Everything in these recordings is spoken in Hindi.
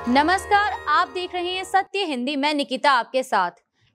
नमस्कार, आप देख रहे हैं सत्य हिंदी। मैं निकिता आपके साथ।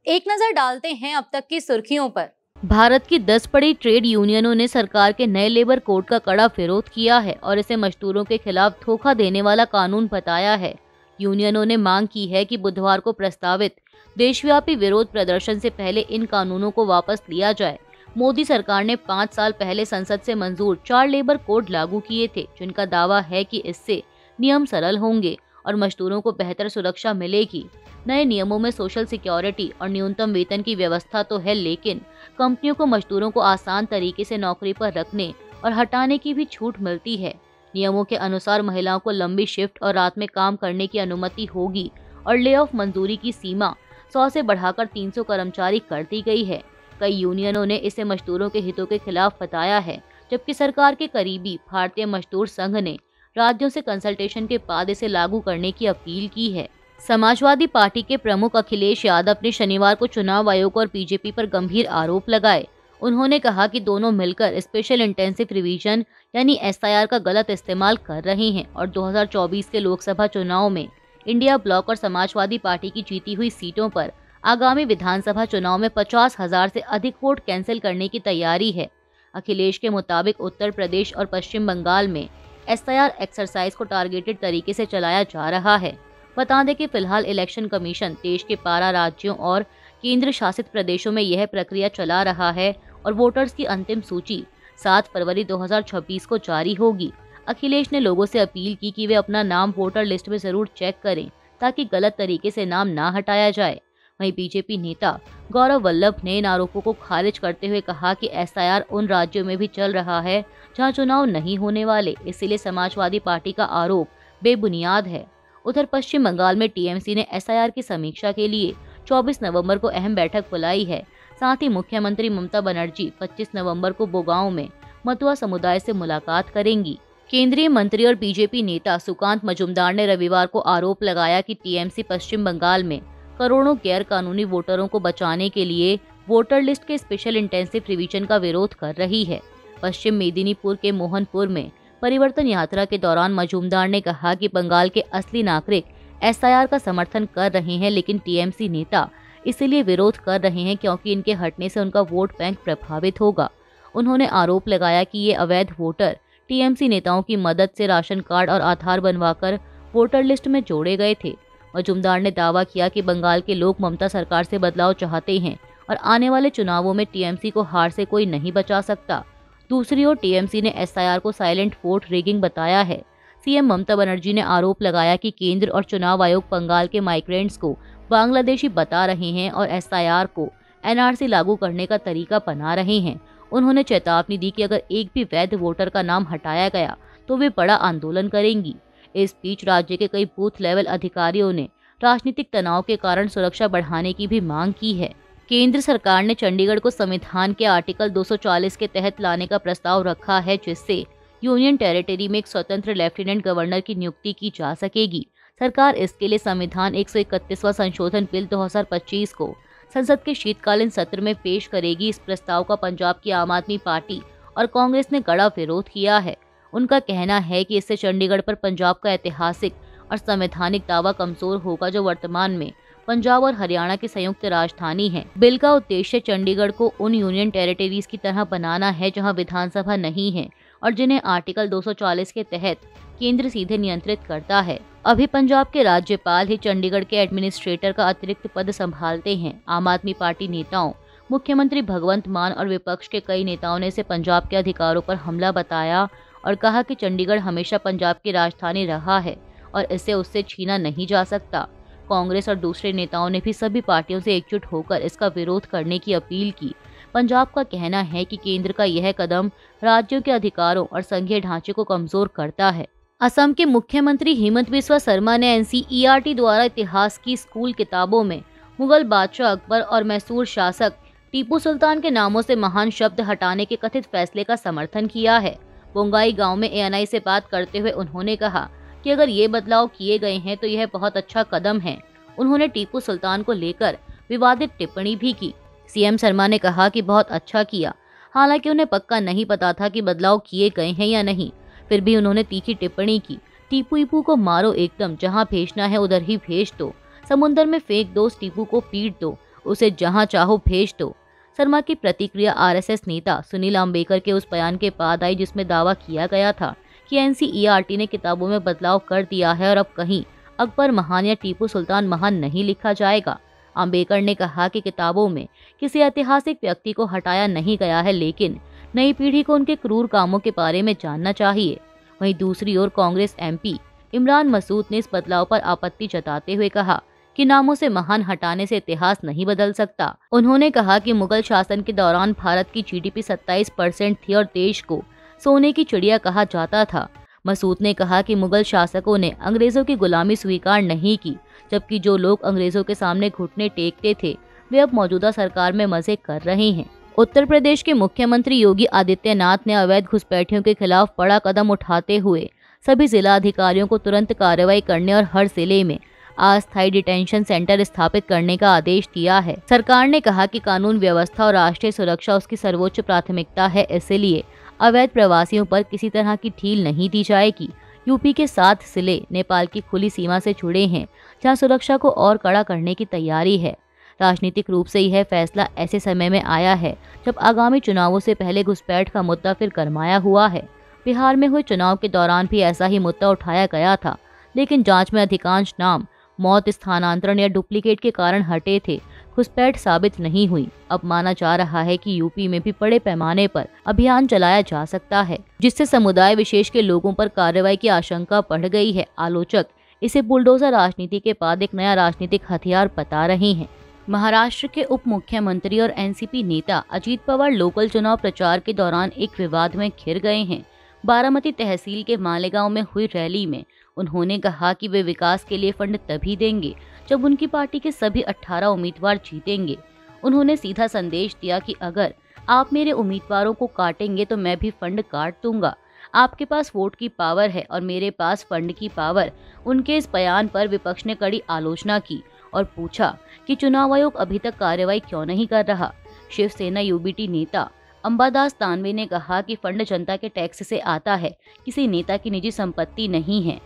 एक नजर डालते हैं अब तक की सुर्खियों पर। भारत की 10 बड़ी ट्रेड यूनियनों ने सरकार के नए लेबर कोड का कड़ा विरोध किया है और इसे मजदूरों के खिलाफ धोखा देने वाला कानून बताया है। यूनियनों ने मांग की है कि बुधवार को प्रस्तावित देशव्यापी विरोध प्रदर्शन से पहले इन कानूनों को वापस लिया जाए। मोदी सरकार ने 5 साल पहले संसद से मंजूर 4 लेबर कोड लागू किए थे, जिनका दावा है कि इससे नियम सरल होंगे और मजदूरों को बेहतर सुरक्षा मिलेगी। नए नियमों में सोशल सिक्योरिटी और न्यूनतम वेतन की व्यवस्था तो है, लेकिन कंपनियों को मजदूरों को आसान तरीके से नौकरी पर रखने और हटाने की भी छूट मिलती है। नियमों के अनुसार महिलाओं को लंबी शिफ्ट और रात में काम करने की अनुमति होगी और ले ऑफ मंजूरी की सीमा 100 से बढ़ाकर 300 कर्मचारी कर दी गई है। कई यूनियनों ने इसे मजदूरों के हितों के खिलाफ बताया है, जबकि सरकार के करीबी भारतीय मजदूर संघ ने राज्यों से कंसल्टेशन के बाद इसे लागू करने की अपील की है। समाजवादी पार्टी के प्रमुख अखिलेश यादव ने शनिवार को चुनाव आयोग और बीजेपी पर गंभीर आरोप लगाए। उन्होंने कहा कि दोनों मिलकर स्पेशल इंटेंसिव रिवीजन यानी एसआईआर का गलत इस्तेमाल कर रहे हैं और 2024 के लोकसभा चुनाव में इंडिया ब्लॉक और समाजवादी पार्टी की जीती हुई सीटों पर आगामी विधानसभा चुनाव में 50,000 से अधिक वोट कैंसिल करने की तैयारी है। अखिलेश के मुताबिक उत्तर प्रदेश और पश्चिम बंगाल में एसआईआर एक्सरसाइज को टारगेटेड तरीके से चलाया जा रहा है। बता दें कि फिलहाल इलेक्शन कमीशन देश के 12 राज्यों और केंद्र शासित प्रदेशों में यह प्रक्रिया चला रहा है और वोटर्स की अंतिम सूची 7 फरवरी 2026 को जारी होगी। अखिलेश ने लोगों से अपील की कि वे अपना नाम वोटर लिस्ट में जरूर चेक करें ताकि गलत तरीके से नाम ना हटाया जाए। वहीं बीजेपी नेता गौरव वल्लभ ने इन आरोपों को खारिज करते हुए कहा कि एसआईआर उन राज्यों में भी चल रहा है जहां चुनाव नहीं होने वाले, इसलिए समाजवादी पार्टी का आरोप बेबुनियाद है। उधर पश्चिम बंगाल में टीएमसी ने एसआईआर की समीक्षा के लिए 24 नवंबर को अहम बैठक बुलाई है। साथ ही मुख्यमंत्री ममता बनर्जी 25 नवंबर को बोगांव में मतुआ समुदाय से मुलाकात करेंगी। केंद्रीय मंत्री और बीजेपी नेता सुकांत मजूमदार ने रविवार को आरोप लगाया कि टीएमसी पश्चिम बंगाल में करोड़ों गैर कानूनी वोटरों को बचाने के लिए वोटर लिस्ट के स्पेशल इंटेंसिव रिवीजन का विरोध कर रही है। पश्चिम मेदिनीपुर के मोहनपुर में परिवर्तन यात्रा के दौरान मजूमदार ने कहा कि बंगाल के असली नागरिक एसआईआर का समर्थन कर रहे हैं, लेकिन टीएमसी नेता इसीलिए विरोध कर रहे हैं क्योंकि इनके हटने से उनका वोट बैंक प्रभावित होगा। उन्होंने आरोप लगाया कि ये अवैध वोटर टीएमसी नेताओं की मदद से राशन कार्ड और आधार बनवाकर वोटर लिस्ट में जोड़े गए थे। मजूमदार ने दावा किया कि बंगाल के लोग ममता सरकार से बदलाव चाहते हैं और आने वाले चुनावों में टीएमसी को हार से कोई नहीं बचा सकता। दूसरी ओर टीएमसी ने एसआईआर को साइलेंट वोट रिगिंग बताया है। सीएम ममता बनर्जी ने आरोप लगाया कि केंद्र और चुनाव आयोग बंगाल के माइग्रेंट्स को बांग्लादेशी बता रहे हैं और एसआईआर को एनआरसी लागू करने का तरीका बना रहे हैं। उन्होंने चेतावनी दी कि अगर एक भी वैध वोटर का नाम हटाया गया तो वे बड़ा आंदोलन करेंगी। इस बीच राज्य के कई बूथ लेवल अधिकारियों ने राजनीतिक तनाव के कारण सुरक्षा बढ़ाने की भी मांग की है। केंद्र सरकार ने चंडीगढ़ को संविधान के आर्टिकल 240 के तहत लाने का प्रस्ताव रखा है, जिससे यूनियन टेरिटरी में एक स्वतंत्र लेफ्टिनेंट गवर्नर की नियुक्ति की जा सकेगी। सरकार इसके लिए संविधान 131वां संशोधन बिल 2025 को संसद के शीतकालीन सत्र में पेश करेगी। इस प्रस्ताव का पंजाब की आम आदमी पार्टी और कांग्रेस ने कड़ा विरोध किया है। उनका कहना है कि इससे चंडीगढ़ पर पंजाब का ऐतिहासिक और संवैधानिक दावा कमजोर होगा, जो वर्तमान में पंजाब और हरियाणा की संयुक्त राजधानी है। बिल का उद्देश्य चंडीगढ़ को उन यूनियन टेरिटरीज की तरह बनाना है जहां विधानसभा नहीं है और जिन्हें आर्टिकल 240 के तहत केंद्र सीधे नियंत्रित करता है। अभी पंजाब के राज्यपाल ही चंडीगढ़ के एडमिनिस्ट्रेटर का अतिरिक्त पद संभालते हैं। आम आदमी पार्टी नेताओं, मुख्यमंत्री भगवंत मान और विपक्ष के कई नेताओं ने इसे पंजाब के अधिकारों पर हमला बताया और कहा कि चंडीगढ़ हमेशा पंजाब की राजधानी रहा है और इसे उससे छीना नहीं जा सकता। कांग्रेस और दूसरे नेताओं ने भी सभी पार्टियों से एकजुट होकर इसका विरोध करने की अपील की। पंजाब का कहना है कि केंद्र का यह कदम राज्यों के अधिकारों और संघीय ढांचे को कमजोर करता है। असम के मुख्यमंत्री हिमंत बिस्वा शर्मा ने एनसीईआरटी द्वारा इतिहास की स्कूल किताबों में मुगल बादशाह अकबर और मैसूर शासक टीपू सुल्तान के नामों से महान शब्द हटाने के कथित फैसले का समर्थन किया है। बोंगाई गांव में एएनआई से बात करते हुए उन्होंने कहा कि अगर ये बदलाव किए गए हैं तो यह बहुत अच्छा कदम है। उन्होंने टीपू सुल्तान को लेकर विवादित टिप्पणी भी की। सीएम शर्मा ने कहा कि बहुत अच्छा किया, हालांकि उन्हें पक्का नहीं पता था कि बदलाव किए गए हैं या नहीं। फिर भी उन्होंने तीखी टिप्पणी की टीपू ईपू को मारो एकदम, जहाँ भेजना है उधर ही भेज दो, समुंदर में फेंक दो, टीपू को पीट दो, उसे जहाँ चाहो भेज दो। शर्मा की प्रतिक्रिया आरएसएस नेता सुनील अंबेकर के उस बयान के बाद आई जिसमें दावा किया गया था कि एनसीईआरटी ने किताबों में बदलाव कर दिया है और अब कहीं अकबर महान या टीपू सुल्तान महान नहीं लिखा जाएगा। अंबेकर ने कहा कि किताबों में किसी ऐतिहासिक व्यक्ति को हटाया नहीं गया है, लेकिन नई पीढ़ी को उनके क्रूर कामों के बारे में जानना चाहिए। वहीं दूसरी ओर कांग्रेस एमपी इमरान मसूद ने इस बदलाव पर आपत्ति जताते हुए कहा कि नामों से महान हटाने से इतिहास नहीं बदल सकता। उन्होंने कहा कि मुगल शासन के दौरान भारत की जीडीपी 27% थी और देश को सोने की चिड़िया कहा जाता था। मसूद ने कहा कि मुगल शासकों ने अंग्रेजों की गुलामी स्वीकार नहीं की, जबकि जो लोग अंग्रेजों के सामने घुटने टेकते थे वे अब मौजूदा सरकार में मजे कर रहे हैं। उत्तर प्रदेश के मुख्यमंत्री योगी आदित्यनाथ ने अवैध घुसपैठियों के खिलाफ बड़ा कदम उठाते हुए सभी जिला अधिकारियों को तुरंत कार्रवाई करने और हर जिले में अस्थायी डिटेंशन सेंटर स्थापित करने का आदेश दिया है। सरकार ने कहा कि कानून व्यवस्था और राष्ट्रीय सुरक्षा उसकी सर्वोच्च प्राथमिकता है, इसलिए अवैध प्रवासियों पर किसी तरह की ढील नहीं दी जाएगी। यूपी के 7 जिले नेपाल की खुली सीमा से जुड़े हैं, जहां सुरक्षा को और कड़ा करने की तैयारी है। राजनीतिक रूप से यह फैसला ऐसे समय में आया है जब आगामी चुनावों से पहले घुसपैठ का मुद्दा फिर गरमाया हुआ है। बिहार में हुए चुनाव के दौरान भी ऐसा ही मुद्दा उठाया गया था, लेकिन जांच में अधिकांश नाम मौत, स्थानांतरण या डुप्लीकेट के कारण हटे थे, घुसपैठ साबित नहीं हुई। अब माना जा रहा है कि यूपी में भी बड़े पैमाने पर अभियान चलाया जा सकता है, जिससे समुदाय विशेष के लोगों पर कार्रवाई की आशंका बढ़ गई है। आलोचक इसे बुलडोजर राजनीति के बाद एक नया राजनीतिक हथियार बता रहे हैं। महाराष्ट्र के उप मुख्यमंत्री और एनसीपी नेता अजीत पवार लोकल चुनाव प्रचार के दौरान एक विवाद में घिर गए हैं। बारामती तहसील के मालेगांव में हुई रैली में उन्होंने कहा कि वे विकास के लिए फंड तभी देंगे जब उनकी पार्टी के सभी 18 उम्मीदवार जीतेंगे। उन्होंने सीधा संदेश दिया कि अगर आप मेरे उम्मीदवारों को काटेंगे तो मैं भी फंड काट दूंगा। आपके पास वोट की पावर है और मेरे पास फंड की पावर। उनके इस बयान पर विपक्ष ने कड़ी आलोचना की और पूछा कि चुनाव आयोग अभी तक कार्रवाई क्यों नहीं कर रहा। शिवसेना यूबीटी नेता अंबादास तानवे ने कहा कि फंड जनता के टैक्स से आता है, किसी नेता की निजी संपत्ति नहीं है।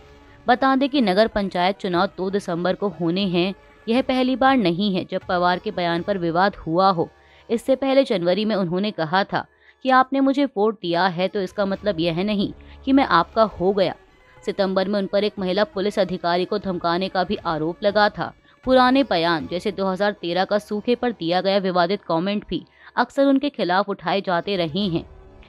बता दें कि नगर पंचायत चुनाव 2 दिसंबर को होने हैं। यह पहली बार नहीं है जब पवार के बयान पर विवाद हुआ हो। इससे पहले जनवरी में उन्होंने कहा था कि आपने मुझे वोट दिया है तो इसका मतलब यह नहीं कि मैं आपका हो गया। सितंबर में उन पर एक महिला पुलिस अधिकारी को धमकाने का भी आरोप लगा था। पुराने बयान जैसे 2013 का सूखे पर दिया गया विवादित कमेंट भी अक्सर उनके खिलाफ उठाए जाते रहे हैं।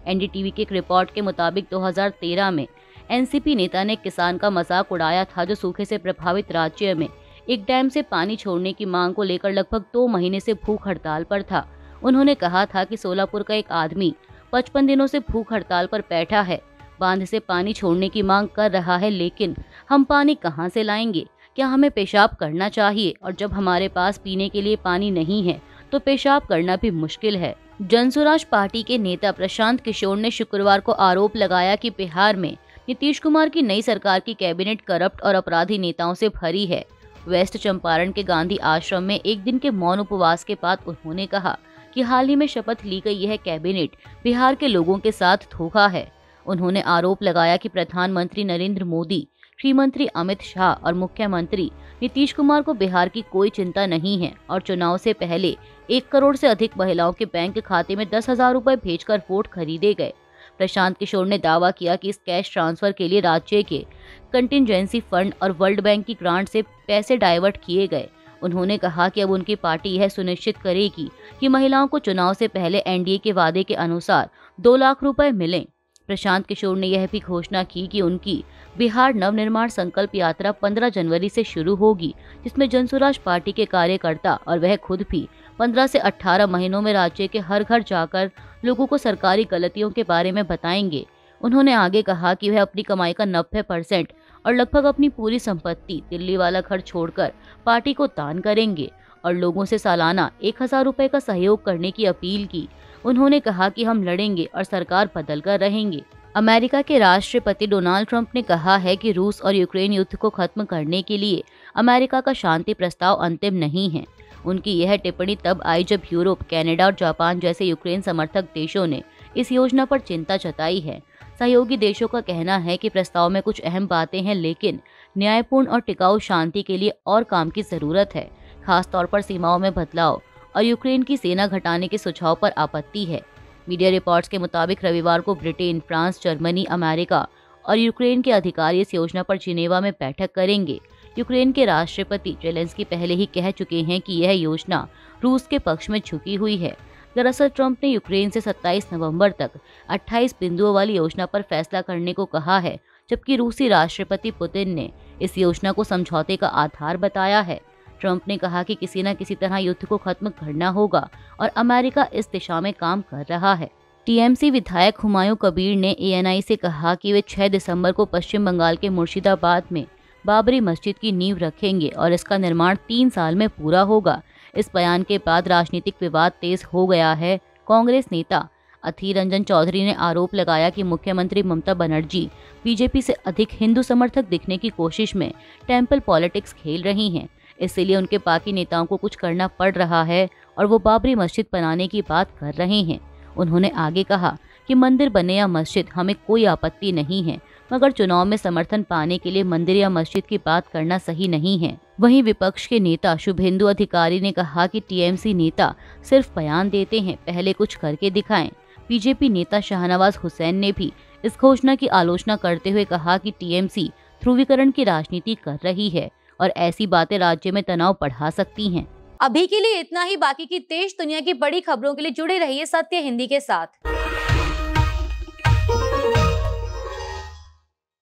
एनडीटीवी की एक रिपोर्ट के मुताबिक 2013 में एनसीपी नेता ने किसान का मजाक उड़ाया था जो सूखे से प्रभावित राज्य में एक डैम से पानी छोड़ने की मांग को लेकर लगभग 2 महीने से भूख हड़ताल पर था। उन्होंने कहा था कि सोलापुर का एक आदमी 55 दिनों से भूख हड़ताल पर बैठा है, बांध से पानी छोड़ने की मांग कर रहा है, लेकिन हम पानी कहां से लाएंगे? क्या हमें पेशाब करना चाहिए? और जब हमारे पास पीने के लिए पानी नहीं है तो पेशाब करना भी मुश्किल है। जनसुराज पार्टी के नेता प्रशांत किशोर ने शुक्रवार को आरोप लगाया कि बिहार में नीतीश कुमार की नई सरकार की कैबिनेट करप्ट और अपराधी नेताओं से भरी है। वेस्ट चंपारण के गांधी आश्रम में एक दिन के मौन उपवास के बाद उन्होंने कहा कि हाल ही में शपथ ली गई यह कैबिनेट बिहार के लोगों के साथ धोखा है। उन्होंने आरोप लगाया कि प्रधानमंत्री नरेंद्र मोदी, गृह मंत्री अमित शाह और मुख्यमंत्री नीतीश कुमार को बिहार की कोई चिंता नहीं है और चुनाव से पहले 1 करोड़ से अधिक महिलाओं के बैंक खाते में 10,000 रुपए भेजकर वोट खरीदे गए। प्रशांत किशोर ने दावा किया कि इस कैश ट्रांसफर के लिए राज्य के कंटिजेंसी फंड और वर्ल्ड बैंक की ग्रांट से पैसे डाइवर्ट किए गए। उन्होंने कहा कि अब उनकी पार्टी यह सुनिश्चित करेगी कि महिलाओं को चुनाव से पहले एनडीए के वादे के अनुसार 2 लाख रुपए मिलें। प्रशांत किशोर ने यह भी घोषणा की कि उनकी बिहार नवनिर्माण संकल्प यात्रा 15 जनवरी से शुरू होगी, जिसमें जनसुराज पार्टी के कार्यकर्ता और वह खुद भी 15 से 18 महीनों में राज्य के हर घर जाकर लोगों को सरकारी गलतियों के बारे में बताएंगे। उन्होंने आगे कहा कि वह अपनी कमाई का 90% और लगभग अपनी पूरी संपत्ति दिल्ली वाला घर छोड़कर पार्टी को दान करेंगे और लोगों से सालाना 1,000 रुपए का सहयोग करने की अपील की। उन्होंने कहा कि हम लड़ेंगे और सरकार बदल कर रहेंगे। अमेरिका के राष्ट्रपति डोनाल्ड ट्रंप ने कहा है कि रूस और यूक्रेन युद्ध को खत्म करने के लिए अमेरिका का शांति प्रस्ताव अंतिम नहीं है। उनकी यह टिप्पणी तब आई जब यूरोप, कनाडा और जापान जैसे यूक्रेन समर्थक देशों ने इस योजना पर चिंता जताई है। सहयोगी देशों का कहना है कि प्रस्ताव में कुछ अहम बातें हैं, लेकिन न्यायपूर्ण और टिकाऊ शांति के लिए और काम की जरूरत है। खास तौर पर सीमाओं में बदलाव और यूक्रेन की सेना घटाने के सुझाव पर आपत्ति है। मीडिया रिपोर्ट्स के मुताबिक रविवार को ब्रिटेन, फ्रांस, जर्मनी, अमेरिका और यूक्रेन के अधिकारी इस योजना पर जिनेवा में बैठक करेंगे। यूक्रेन के राष्ट्रपति जेलेंस्की पहले ही कह चुके हैं कि यह योजना रूस के पक्ष में झुकी हुई है। दरअसल ट्रंप ने यूक्रेन से 27 नवंबर तक 28 बिंदुओं वाली योजना पर फैसला करने को कहा है, जबकि रूसी राष्ट्रपति पुतिन ने इस योजना को समझौते का आधार बताया है। ट्रंप ने कहा कि किसी न किसी तरह युद्ध को खत्म करना होगा और अमेरिका इस दिशा में काम कर रहा है। टीएमसी विधायक हुमायूं कबीर ने एएनआई से कहा कि वे 6 दिसंबर को पश्चिम बंगाल के मुर्शिदाबाद में बाबरी मस्जिद की नींव रखेंगे और इसका निर्माण 3 साल में पूरा होगा। इस बयान के बाद राजनीतिक विवाद तेज हो गया है। कांग्रेस नेता अधीर रंजन चौधरी ने आरोप लगाया कि मुख्यमंत्री ममता बनर्जी बीजेपी से अधिक हिंदू समर्थक दिखने की कोशिश में टेम्पल पॉलिटिक्स खेल रही हैं। इसलिए उनके बाकी नेताओं को कुछ करना पड़ रहा है और वो बाबरी मस्जिद बनाने की बात कर रहे हैं। उन्होंने आगे कहा कि मंदिर बने या मस्जिद, हमें कोई आपत्ति नहीं है, मगर चुनाव में समर्थन पाने के लिए मंदिर या मस्जिद की बात करना सही नहीं है। वहीं विपक्ष के नेता शुभेंदु अधिकारी ने कहा कि टीएमसी नेता सिर्फ बयान देते हैं, पहले कुछ करके दिखाएं। बीजेपी नेता शाहनवाज हुसैन ने भी इस घोषणा की आलोचना करते हुए कहा कि टीएमसी ध्रुवीकरण की राजनीति कर रही है और ऐसी बातें राज्य में तनाव बढ़ा सकती हैं। अभी के लिए इतना ही। बाकी की देश दुनिया की बड़ी खबरों के लिए जुड़े रहिए सत्य हिंदी के साथ।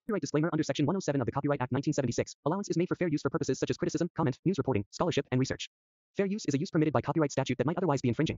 Copyright disclaimer under Section 107 of the Copyright Act 1976. Allowance is made for fair use for purposes such as criticism, comment, news reporting, scholarship, and research. Fair use is a use permitted by copyright statute that might otherwise be infringing.